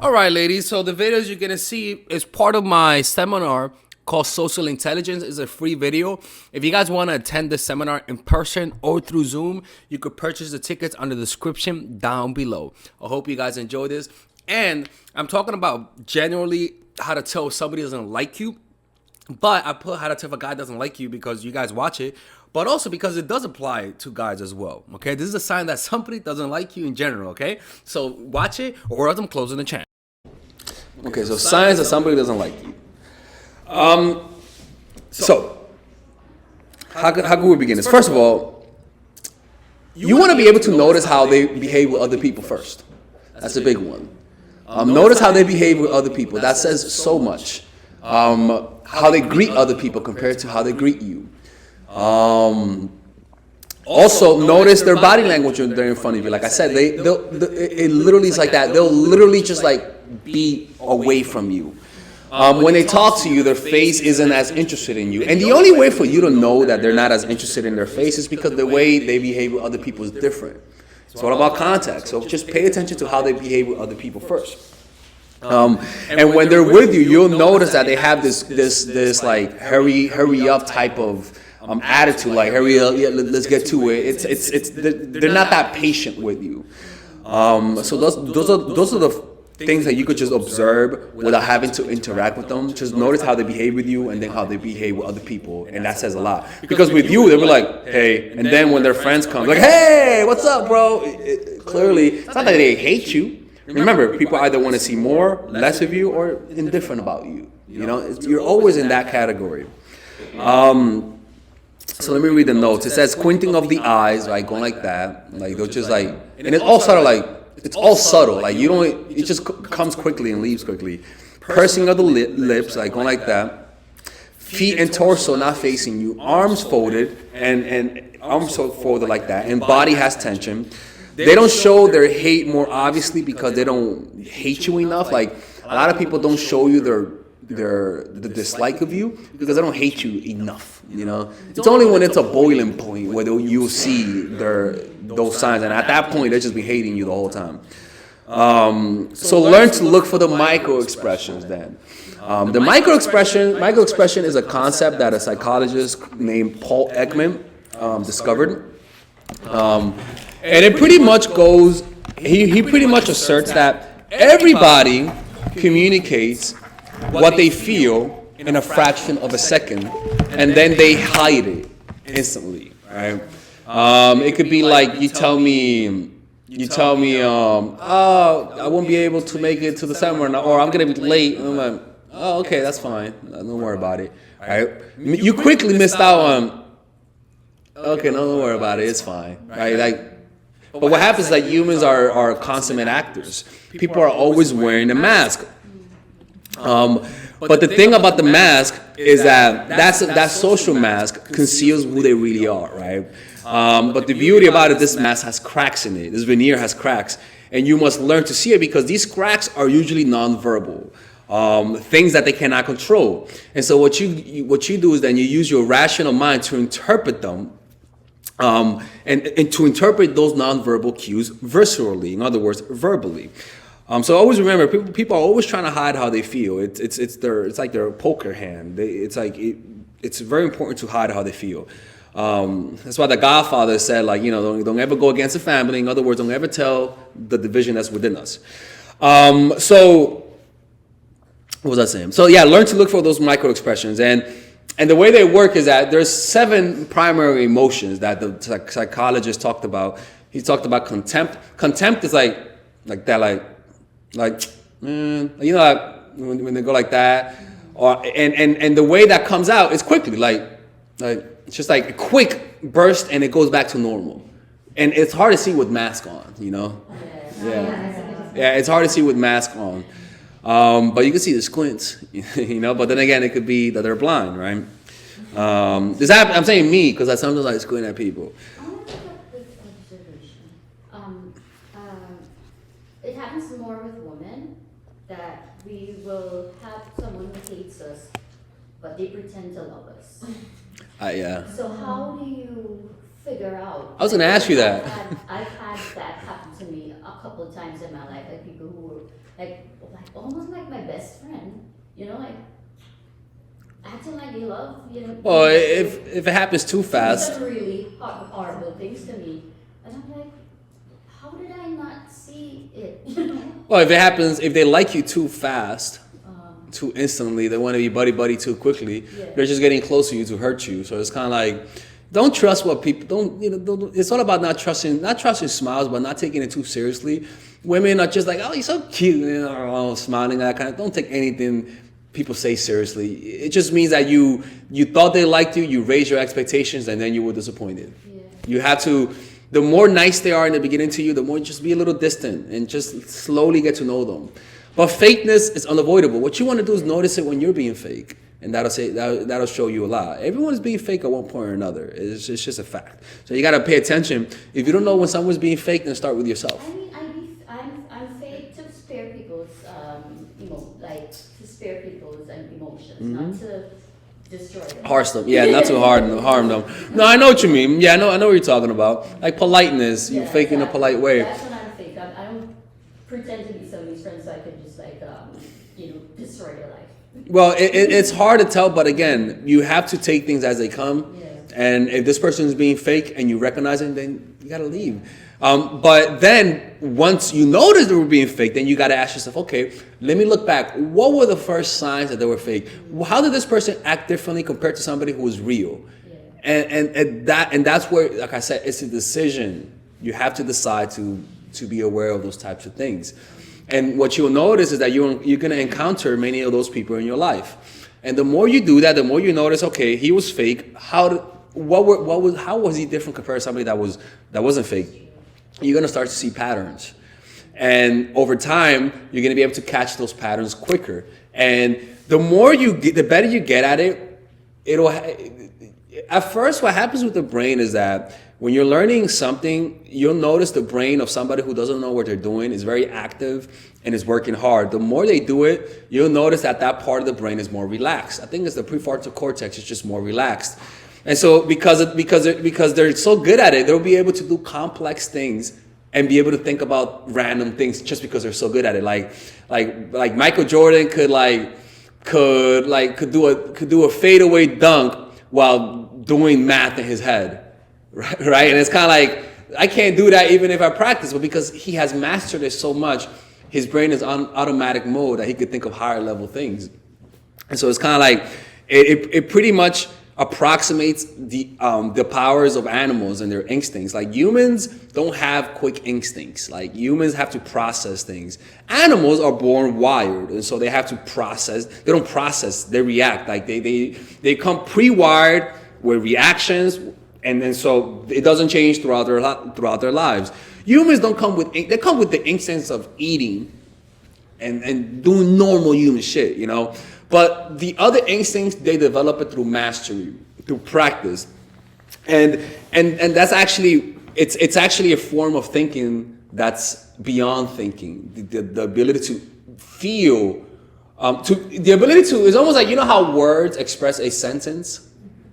All right, ladies. So the videos you're gonna see is part of my seminar called Social Intelligence. It's a free video. If you guys want to attend the seminar in person or through Zoom, you could purchase the tickets under the description down below. I hope you guys enjoy this. And I'm talking about generally how to tell if somebody doesn't like you. But I put how to tell if a guy doesn't like you because you guys watch it, but also because it does apply to guys as well. Okay, this is a sign that somebody doesn't like you in general. Okay, so watch it, or else I'm closing the channel. Okay, so signs that somebody doesn't like you. So how could we begin this? First of all, you want to be able to notice how they behave with other people first. That's a big one. Notice how they behave with other people. That says so much. How they greet other people compared to how they greet you. Also, notice their body language when they're in front of you. Like I said, it literally is like that. They'll literally just like be away from you. When they talk to you, their face isn't as interested in you. And the only way for you to know that they're not as interested in their face is because the way they behave with other people is different. It's all about context. So just pay attention to how they behave with other people first. And when they're with you, you'll notice that they have this like hurry up type of attitude, like hurry up, yeah, let's get to it. They're not that patient with you. So those are the things that you could just observe without having to interact with them. Just notice how they behave with you and then how they behave with other people, and that says a lot. Because with you, they'll be like, hey, and then when their friends come, like, hey, what's up, bro? Clearly, it's not that they hate you. Remember, people either want to see more, less of you, or indifferent about you. You know, you're always in that category. So let me read the notes. It says quinting of the eyes, like going like that, like they'll just like, and it's all sort of like. It's all subtle, like you don't, it just comes quickly and leaves quickly. Pursing of the lips, like going like that. Feet and torso not facing you. Arms folded and arms folded like that. And body has tension. They don't show their hate more obviously because they don't hate you enough. Like a lot of people don't show you the dislike of you because they don't hate you enough. You know, it's only when it's a boiling point where you'll see those signs, and at that point they'll just be hating you the whole time. So learn to look for the micro expressions. Then the micro expression is a concept that a psychologist named Paul Ekman discovered, and it pretty much goes. He pretty much asserts that everybody communicates what they feel in a fraction of a second, and then they hide it instantly, right? It could be like you tell me, oh, I won't be able to make it to the seminar, or I'm gonna be late. And I'm like, oh, okay, that's fine. Don't worry about it, right? You quickly missed out on. Okay, no, don't worry about it. It's fine, right? Like, but what happens is that humans are consummate actors. People are always wearing a mask. But the thing about the mask is that social mask conceals who they really are, right? But the beauty about it, this mask has cracks in it. This veneer has cracks, and you must learn to see it because these cracks are usually nonverbal, things that they cannot control. And so what you do is then you use your rational mind to interpret them, and to interpret those nonverbal cues viscerally. In other words, verbally. So always remember, people are always trying to hide how they feel. It's like their poker hand. It's very important to hide how they feel. That's why the Godfather said, like, don't ever go against the family. In other words, don't ever tell the division that's within us. So what was I saying? So yeah, learn to look for those micro expressions, and the way they work is that there's 7 primary emotions that the psychologist talked about. He talked about contempt. Contempt is like that, like, when they go like that, and the way that comes out is quickly, like it's just like a quick burst, and it goes back to normal, and it's hard to see with mask on, yeah, it's hard to see with mask on, but you can see the squints, but then again, it could be that they're blind, right? I'm saying me because I sometimes like squint at people. It happens more with women that we will have someone who hates us, but they pretend to love us. Yeah. So how do you figure out? I was going to ask you that. I've had that happen to me a couple of times in my life, like people who were like almost like my best friend, you know, like acting like they love, you know. Well, if it happens too fast. Some really horrible things to me, and I'm like, how did I not see it? You know. Well, if they like you too fast, too instantly, they want to be buddy too quickly. Yeah. They're just getting close to you to hurt you. So it's kind of like, don't trust what people don't. It's all about not trusting smiles, but not taking it too seriously. Women are just like, oh, you're so cute, you know, smiling, that kind of. Don't take anything people say seriously. It just means that you thought they liked you, you raised your expectations, and then you were disappointed. Yeah. You have to. The more nice they are in the beginning to you, the more just be a little distant and just slowly get to know them. But fakeness is unavoidable. What you want to do is notice it when you're being fake, and that'll show you a lot. Everyone is being fake at one point or another. It's just a fact. So you got to pay attention. If you don't know when someone's being fake, then start with yourself. I mean, I'm fake to spare people's to spare people's emotions, not to destroy them. Harsh them, yeah, not too harm them. No, I know what you mean. Yeah, I know what you're talking about. Like politeness, you fake in a polite way. That's when I'm fake. I don't pretend to be somebody's friend so I could just destroy their life. Well, it's hard to tell, but again, you have to take things as they come. Yeah. And if this person is being fake and you recognize it, then you gotta leave. But then once you notice they were being fake, then you gotta ask yourself, okay, let me look back. What were the first signs that they were fake? How did this person act differently compared to somebody who was real? Yeah. And that's where, like I said, it's a decision. You have to decide to be aware of those types of things. And what you'll notice is that you're going to encounter many of those people in your life. And the more you do that, the more you notice, okay, he was fake. How was he different compared to somebody that wasn't fake? You're going to start to see patterns. And over time, you're going to be able to catch those patterns quicker. And the better you get at it, at first, what happens with the brain is that when you're learning something, you'll notice the brain of somebody who doesn't know what they're doing is very active and is working hard. The more they do it, you'll notice that part of the brain is more relaxed. I think it's the prefrontal cortex is just more relaxed. And so because they're so good at it, they'll be able to do complex things and be able to think about random things just because they're so good at it. Like Michael Jordan could do a fadeaway dunk while doing math in his head. Right? And it's kind of like, I can't do that even if I practice, but because he has mastered it so much, his brain is on automatic mode that he could think of higher level things. And so it's kind of like, it pretty much approximates the powers of animals and their instincts. Like humans don't have quick instincts. Like humans have to process things. Animals are born wired, and so they have to process. They don't process, they react. Like they come pre-wired with reactions. And then so it doesn't change throughout their lives. Humans they come with the instincts of eating and doing normal human shit, you know. But the other instincts, they develop it through mastery, through practice. And that's actually it's actually a form of thinking that's beyond thinking. The ability to feel is almost like, you know how words express a sentence,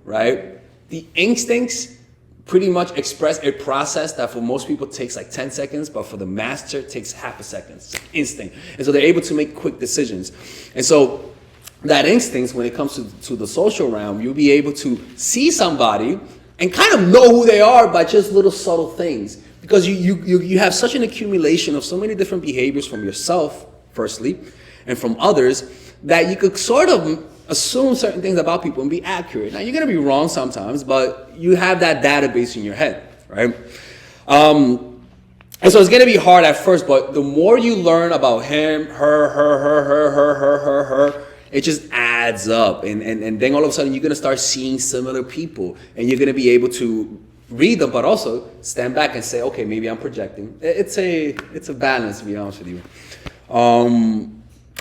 right? The instincts pretty much express a process that for most people takes like 10 seconds, but for the master it takes half a second. It's instinct. And so they're able to make quick decisions. And so that instinct, when it comes to the social realm, you'll be able to see somebody and kind of know who they are by just little subtle things. Because you have such an accumulation of so many different behaviors from yourself, firstly, and from others, that you could sort of assume certain things about people and be accurate. Now, you're going to be wrong sometimes, but you have that database in your head, right? And so it's going to be hard at first, but the more you learn about him, her, it just adds up. And then all of a sudden, you're going to start seeing similar people, and you're going to be able to read them, but also stand back and say, okay, maybe I'm projecting. It's a balance, to be honest with you.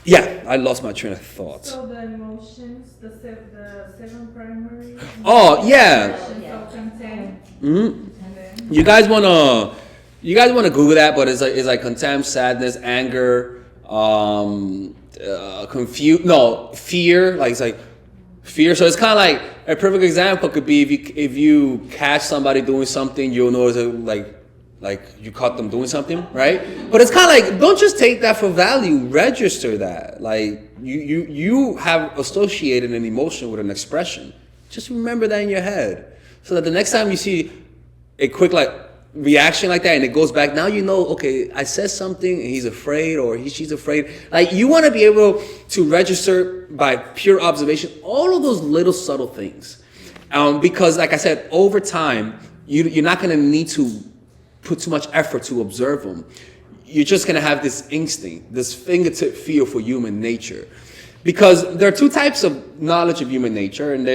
Yeah, I lost my train of thought. So the emotions, the seven primary. Oh yeah. Of content. Mm-hmm. You guys wanna Google that, but it's like contempt, sadness, anger, fear. Like it's like fear. So it's kind of like a perfect example could be if you catch somebody doing something, you'll notice like like you caught them doing something, right? But it's kind of like, don't just take that for value, register that. Like you have associated an emotion with an expression. Just remember that in your head, so that the next time you see a quick like reaction like that and it goes back, now you know, okay, I said something and he's afraid or she's afraid. Like you want to be able to register by pure observation all of those little subtle things, because like I said, over time you're not going to need to put too much effort to observe them. You're just going to have this instinct, this fingertip feel for human nature, because there are two types of knowledge of human nature, and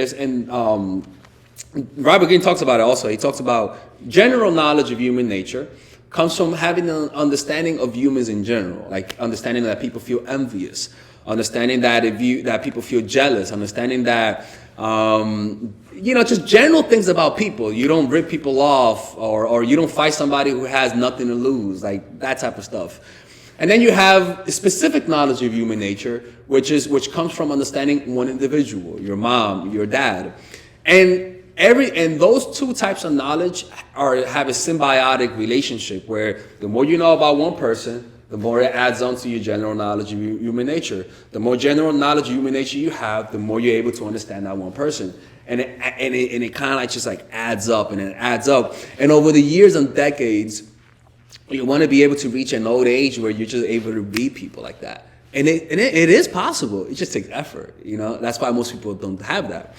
Robert Greene talks about it also. He talks about general knowledge of human nature comes from having an understanding of humans in general, like understanding that people feel envious, understanding that that people feel jealous, understanding that just general things about people. You don't rip people off, or you don't fight somebody who has nothing to lose, like that type of stuff. And then you have specific knowledge of human nature, which comes from understanding one individual, your mom, your dad, and those two types of knowledge have a symbiotic relationship where the more you know about one person, the more it adds on to your general knowledge of human nature. The more general knowledge of human nature you have, the more you're able to understand that one person. And it kind of like just like adds up and it adds up. And over the years and decades, you want to be able to reach an old age where you're just able to read people like that. And it is possible. It just takes effort, That's why most people don't have that.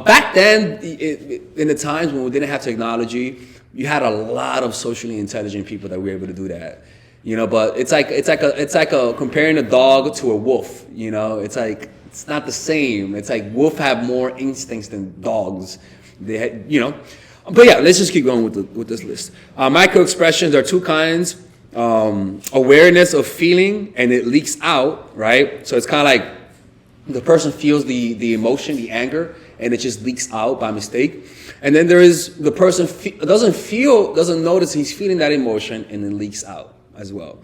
Back then, in the times when we didn't have technology, you had a lot of socially intelligent people that were able to do that, But it's like comparing a dog to a wolf, It's like it's not the same. It's like wolves have more instincts than dogs. They had, But yeah, let's just keep going with this list. Micro expressions are two kinds. Awareness of feeling and it leaks out, right? So it's kind of like the person feels the emotion, the anger, and it just leaks out by mistake. And then there is the person doesn't notice he's feeling that emotion, and it leaks out as well.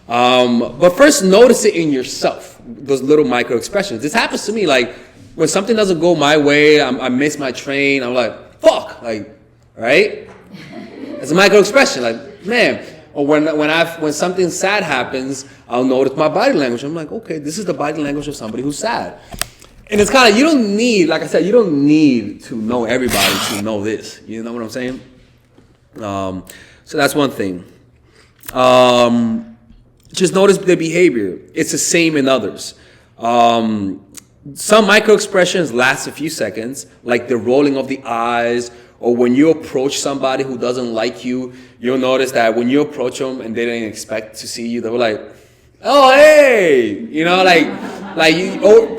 But first notice it in yourself, those little micro expressions. This happens to me, like when something doesn't go my way, I miss my train, I'm like, fuck, like, right? It's a micro expression, like, man. Or when something sad happens, I'll notice my body language. I'm like, okay, this is the body language of somebody who's sad. And it's kind of, you don't need, like I said, you don't need to know everybody to know this. You know what I'm saying? So that's one thing. Just notice the behavior. It's the same in others. Some micro expressions last a few seconds, like the rolling of the eyes, or when you approach somebody who doesn't like you, you'll notice that when you approach them and they didn't expect to see you, they were like, "Oh, hey,"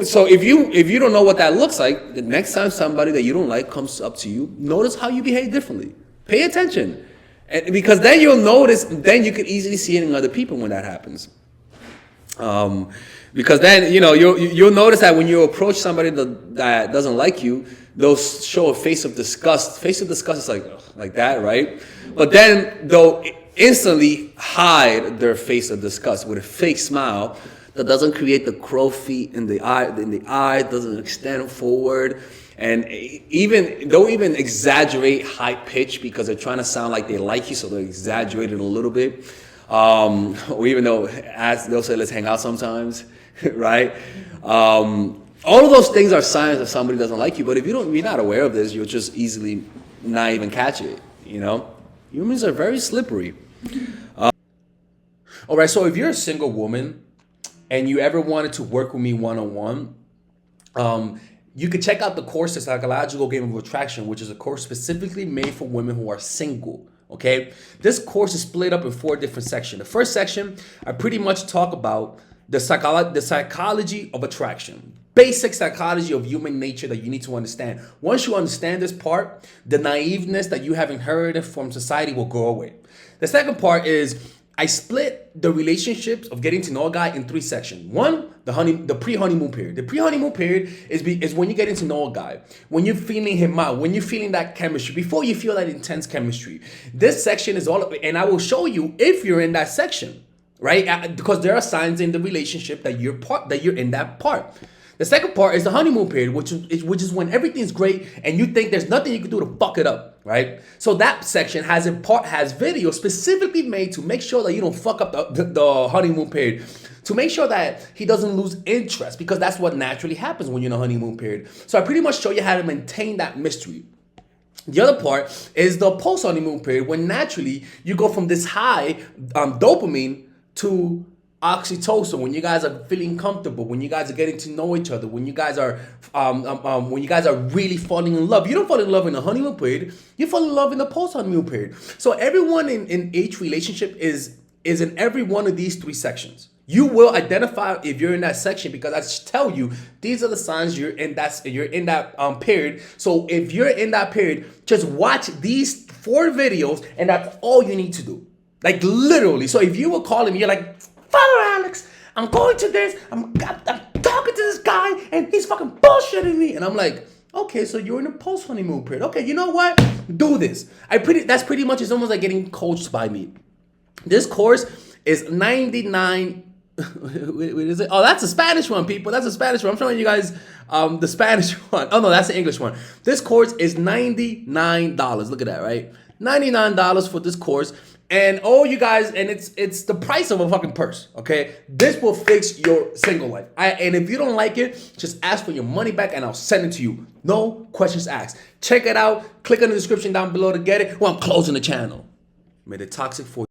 So if you don't know what that looks like, the next time somebody that you don't like comes up to you, notice how you behave differently. Pay attention, and because then you'll notice. Then you can easily see it in other people when that happens. Because then you'll notice that when you approach somebody that doesn't like you, they'll show a face of disgust. Face of disgust is like that, right? But then they'll instantly hide their face of disgust with a fake smile that doesn't create the crow feet in the eye, doesn't extend forward, and they'll even exaggerate high pitch because they're trying to sound like they like you, so they'll exaggerate it a little bit. Or even though they'll say, "Let's hang out sometimes," right? All of those things are signs that somebody doesn't like you. But if you're not aware of this, you'll just easily not even catch it. Humans are very slippery. All right, so if you're a single woman and you ever wanted to work with me one-on-one, you could check out the course, The Psychological Game of Attraction, which is a course specifically made for women who are single. Okay, this course is split up in 4 different sections. The first section, I pretty much talk about the psychology of attraction, basic psychology of human nature that you need to understand. Once you understand this part, the naiveness that you have inherited from society will go away. The second part is I split the relationships of getting to know a guy in 3 sections. One, the pre-honeymoon period. The pre-honeymoon period is when you're getting to know a guy, when you're feeling him out, when you're feeling that chemistry, before you feel that intense chemistry. This section is all, and I will show you if you're in that section, right? Because there are signs in the relationship that you're in that part. The second part is the honeymoon period, which is when everything's great and you think there's nothing you can do to fuck it up, right? So that section has videos specifically made to make sure that you don't fuck up the honeymoon period, to make sure that he doesn't lose interest, because that's what naturally happens when you're in a honeymoon period. So I pretty much show you how to maintain that mystery. The other part is the post-honeymoon period, when naturally you go from this high dopamine to oxytocin, when you guys are feeling comfortable, when you guys are getting to know each other, when you guys are really falling in love. You don't fall in love in the honeymoon period, you fall in love in the post-honeymoon period. So everyone in each relationship is in every one of these three sections. You will identify if you're in that section, because I tell you these are the signs you're in that period. So if you're in that period, just watch these 4 videos and that's all you need to do. Like literally. So if you were calling me, you're like, Father Alex, I'm going to this, I'm talking to this guy and he's fucking bullshitting me. And I'm like, okay, so you're in a post honeymoon period. Okay, you know what? Do this. That's pretty much, it's almost like getting coached by me. This course is 99. Wait, is it? Oh, that's a Spanish one, people. That's a Spanish one. I'm showing you guys the Spanish one. Oh no, that's the English one. This course is $99. Look at that, right? $99 for this course. And oh, you guys, and it's the price of a fucking purse, okay? This will fix your single life. And if you don't like it, just ask for your money back and I'll send it to you. No questions asked. Check it out. Click on the description down below to get it. Well, I'm closing the channel. May the toxic force